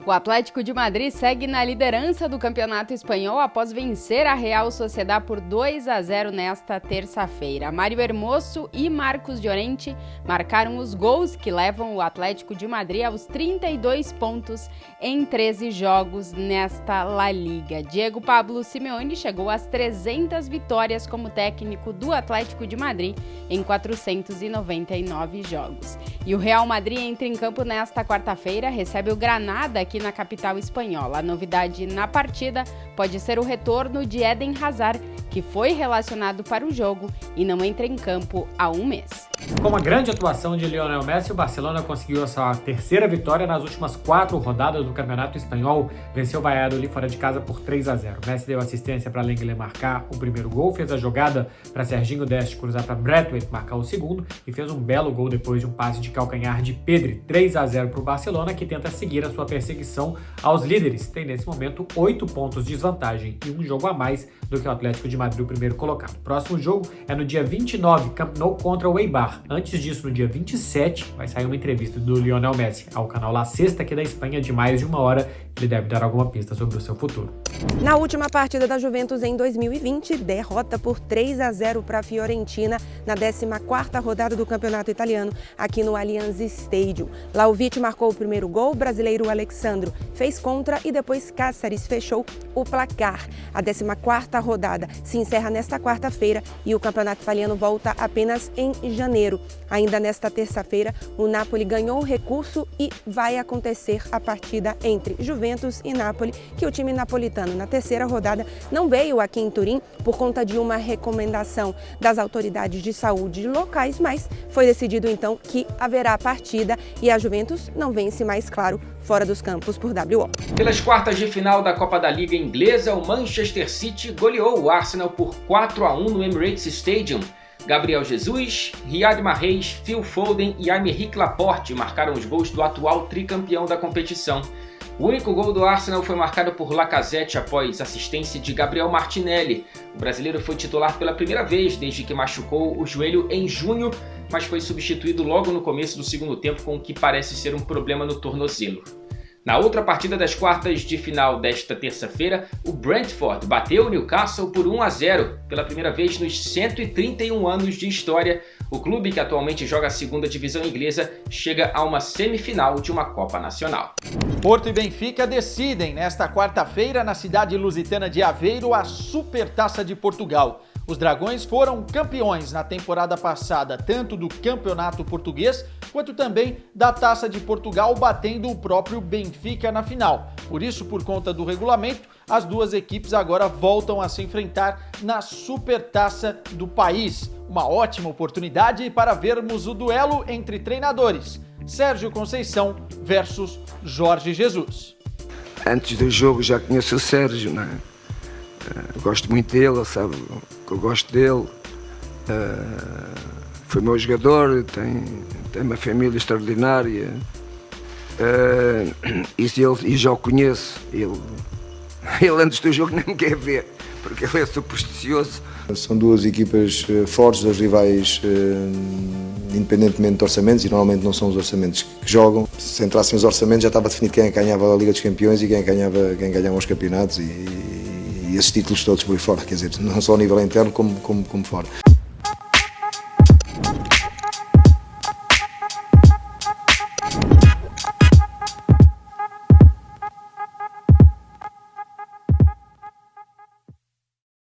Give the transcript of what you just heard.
O Atlético de Madrid segue na liderança do Campeonato Espanhol após vencer a Real Sociedad por 2-0 nesta terça-feira. Mário Hermoso e Marcos Llorente marcaram os gols que levam o Atlético de Madrid aos 32 pontos em 13 jogos nesta La Liga. Diego Pablo Simeone chegou às 300 vitórias como técnico do Atlético de Madrid em 499 jogos. E o Real Madrid entra em campo nesta quarta-feira, recebe o Granada aqui na capital espanhola. A novidade na partida pode ser o retorno de Eden Hazard, que foi relacionado para o jogo e não entra em campo há um mês. Com uma grande atuação de Lionel Messi, o Barcelona conseguiu a sua terceira vitória nas últimas 4 rodadas do Campeonato Espanhol. Venceu o Valladolid fora de casa por 3-0. Messi deu assistência para Lenglet marcar o primeiro gol, fez a jogada para Serginho Dest cruzar para Braithwaite marcar o segundo e fez um belo gol depois de um passe de calcanhar de Pedri. 3-0 para o Barcelona, que tenta seguir a sua perseguição aos líderes. Tem nesse momento 8 pontos de desvantagem e um jogo a mais do que o Atlético de Madrid, o primeiro colocado. O próximo jogo é no dia 29, Camp Nou contra o Eibar. Antes disso, no dia 27, vai sair uma entrevista do Lionel Messi ao canal La Sexta aqui da Espanha de mais de 1 hora. Ele deve dar alguma pista sobre o seu futuro. Na última partida da Juventus em 2020, derrota por 3-0 para a Fiorentina na 14ª rodada do Campeonato Italiano aqui no Allianz Stadium. Vlahovic marcou o primeiro gol, o brasileiro Alexandro fez contra e depois Cáceres fechou o placar. A 14ª rodada se encerra nesta quarta-feira e o Campeonato Italiano volta apenas em janeiro. Ainda nesta terça-feira, o Napoli ganhou o recurso e vai acontecer a partida entre Juventus e Napoli, que o time napolitano na terceira rodada não veio aqui em Turim por conta de uma recomendação das autoridades de saúde locais, mas foi decidido então que haverá partida e a Juventus não vence mais, claro, fora dos campos por WO. Pelas quartas de final da Copa da Liga Inglesa, o Manchester City goleou o Arsenal por 4-1 no Emirates Stadium. Gabriel Jesus, Riyad Mahrez, Phil Foden e Aymeric Laporte marcaram os gols do atual tricampeão da competição. O único gol do Arsenal foi marcado por Lacazette após assistência de Gabriel Martinelli. O brasileiro foi titular pela primeira vez desde que machucou o joelho em junho, mas foi substituído logo no começo do segundo tempo com o que parece ser um problema no tornozelo. Na outra partida das quartas de final desta terça-feira, o Brentford bateu o Newcastle por 1-0. Pela primeira vez nos 131 anos de história, o clube, que atualmente joga a segunda divisão inglesa, chega a uma semifinal de uma Copa Nacional. Porto e Benfica decidem nesta quarta-feira na cidade lusitana de Aveiro a Supertaça de Portugal. Os Dragões foram campeões na temporada passada, tanto do Campeonato Português, quanto também da Taça de Portugal, batendo o próprio Benfica na final. Por isso, por conta do regulamento, as duas equipes agora voltam a se enfrentar na Supertaça do país. Uma ótima oportunidade para vermos o duelo entre treinadores. Sérgio Conceição versus Jorge Jesus. Antes do jogo já conheço o Sérgio, não é? Gosto muito dele, ele sabe que eu gosto dele. Foi meu jogador, tem uma família extraordinária. E já o conheço. Ele antes do jogo nem me quer ver, porque ele é supersticioso. São duas equipas fortes, dois rivais, independentemente de orçamentos, e normalmente não são os orçamentos que jogam. Se entrassem os orçamentos já estava definido quem ganhava a Liga dos Campeões e quem ganhava os campeonatos e esses títulos todos por aí fora, quer dizer, não só a nível interno como fora.